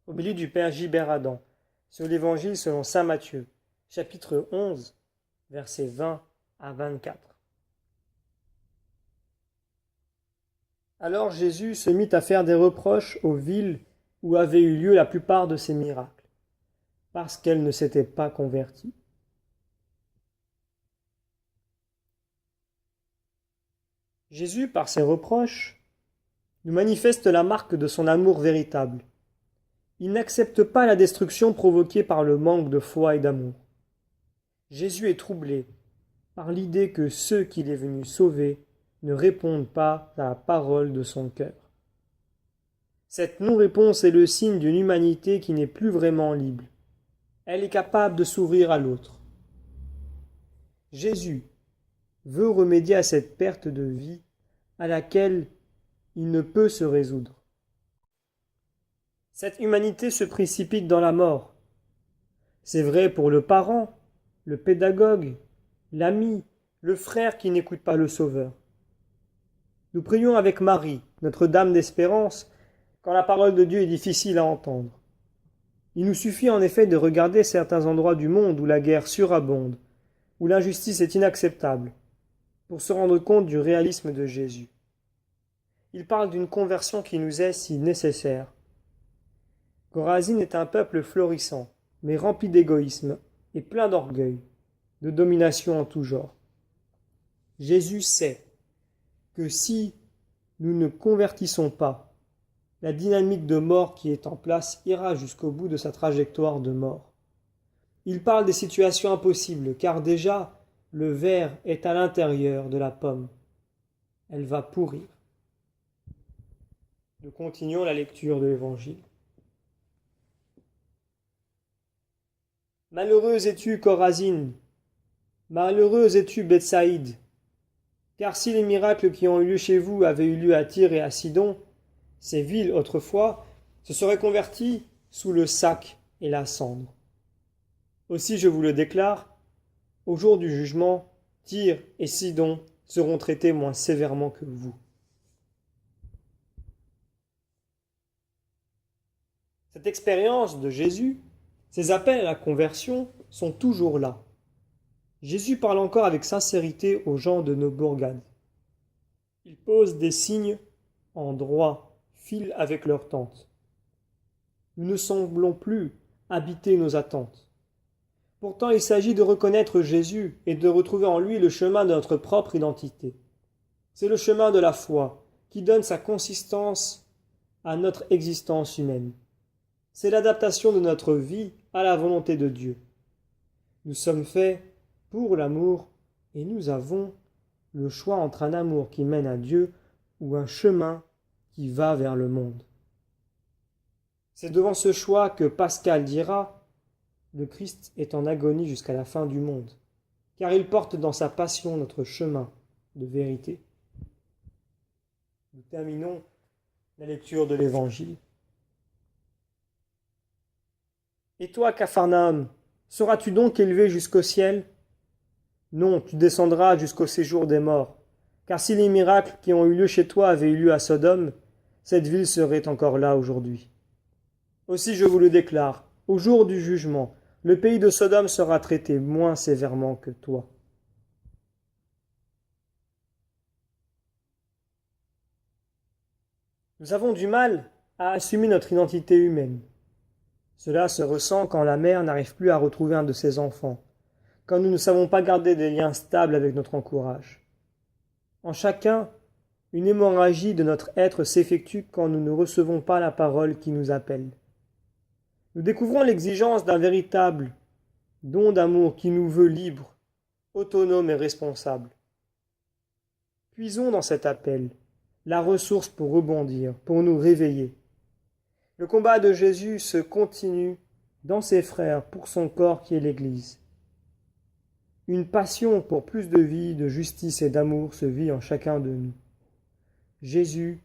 Homélie du Père Gilbert Adam, sur l'Évangile selon saint Matthieu, chapitre 11, versets 20 à 24. Alors Jésus se mit à faire des reproches aux villes où avaient eu lieu la plupart de ses miracles, parce qu'elles ne s'étaient pas converties. Jésus, par ses reproches, nous manifeste la marque de son amour véritable. Il n'accepte pas la destruction provoquée par le manque de foi et d'amour. Jésus est troublé par l'idée que ceux qu'il est venu sauver ne répondent pas à la parole de son cœur. Cette non-réponse est le signe d'une humanité qui n'est plus vraiment libre. Elle est capable de s'ouvrir à l'autre. Jésus veut remédier à cette perte de vie à laquelle il ne peut se résoudre. Cette humanité se précipite dans la mort. C'est vrai pour le parent, le pédagogue, l'ami, le frère qui n'écoute pas le Sauveur. Nous prions avec Marie, Notre-Dame d'Espérance, quand la parole de Dieu est difficile à entendre. Il nous suffit en effet de regarder certains endroits du monde où la guerre surabonde, où l'injustice est inacceptable, pour se rendre compte du réalisme de Jésus. Il parle d'une conversion qui nous est si nécessaire. Chorazine est un peuple florissant, mais rempli d'égoïsme et plein d'orgueil, de domination en tout genre. Jésus sait que si nous ne convertissons pas, la dynamique de mort qui est en place ira jusqu'au bout de sa trajectoire de mort. Il parle des situations impossibles, car déjà le ver est à l'intérieur de la pomme. Elle va pourrir. Nous continuons la lecture de l'Évangile. Malheureuse es-tu, Chorazine, malheureuse es-tu, Bethsaïde, car si les miracles qui ont eu lieu chez vous avaient eu lieu à Tyr et à Sidon, ces villes autrefois se seraient converties sous le sac et la cendre. Aussi je vous le déclare, au jour du jugement, Tyr et Sidon seront traités moins sévèrement que vous. Cette expérience de Jésus, ces appels à la conversion sont toujours là. Jésus parle encore avec sincérité aux gens de nos bourgades. Il pose des signes en droit fil avec leurs tentes. Nous ne semblons plus habiter nos attentes. Pourtant, il s'agit de reconnaître Jésus et de retrouver en lui le chemin de notre propre identité. C'est le chemin de la foi qui donne sa consistance à notre existence humaine. C'est l'adaptation de notre vie à la volonté de Dieu. Nous sommes faits pour l'amour et nous avons le choix entre un amour qui mène à Dieu ou un chemin qui va vers le monde. C'est devant ce choix que Pascal dira « Le Christ est en agonie jusqu'à la fin du monde, car il porte dans sa passion notre chemin de vérité. » Nous terminons la lecture de l'Évangile. Et toi, Capharnaüm, seras-tu donc élevé jusqu'au ciel? Non, tu descendras jusqu'au séjour des morts. Car si les miracles qui ont eu lieu chez toi avaient eu lieu à Sodome, cette ville serait encore là aujourd'hui. Aussi je vous le déclare, au jour du jugement, le pays de Sodome sera traité moins sévèrement que toi. Nous avons du mal à assumer notre identité humaine. Cela se ressent quand la mère n'arrive plus à retrouver un de ses enfants, quand nous ne savons pas garder des liens stables avec notre entourage. En chacun, une hémorragie de notre être s'effectue quand nous ne recevons pas la parole qui nous appelle. Nous découvrons l'exigence d'un véritable don d'amour qui nous veut libres, autonomes et responsables. Puisons dans cet appel la ressource pour rebondir, pour nous réveiller. Le combat de Jésus se continue dans ses frères pour son corps qui est l'Église. Une passion pour plus de vie, de justice et d'amour se vit en chacun de nous. Jésus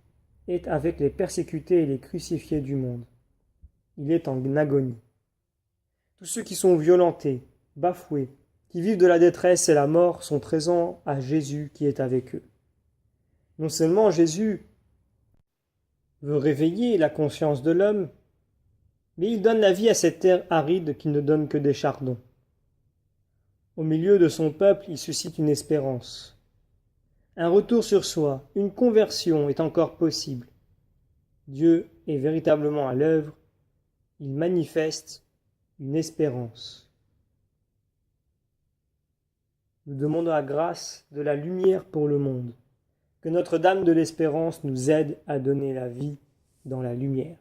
est avec les persécutés et les crucifiés du monde. Il est en agonie. Tous ceux qui sont violentés, bafoués, qui vivent de la détresse et la mort sont présents à Jésus qui est avec eux. Non seulement Jésus veut réveiller la conscience de l'homme, Mais il donne la vie à cette terre aride qui ne donne que des chardons. Au milieu de son peuple, il suscite une espérance. Un retour sur soi, une conversion est encore possible. Dieu est véritablement à l'œuvre, il manifeste une espérance. Nous demandons la grâce de la lumière pour le monde. Que Notre-Dame de l'Espérance nous aide à donner la vie dans la lumière.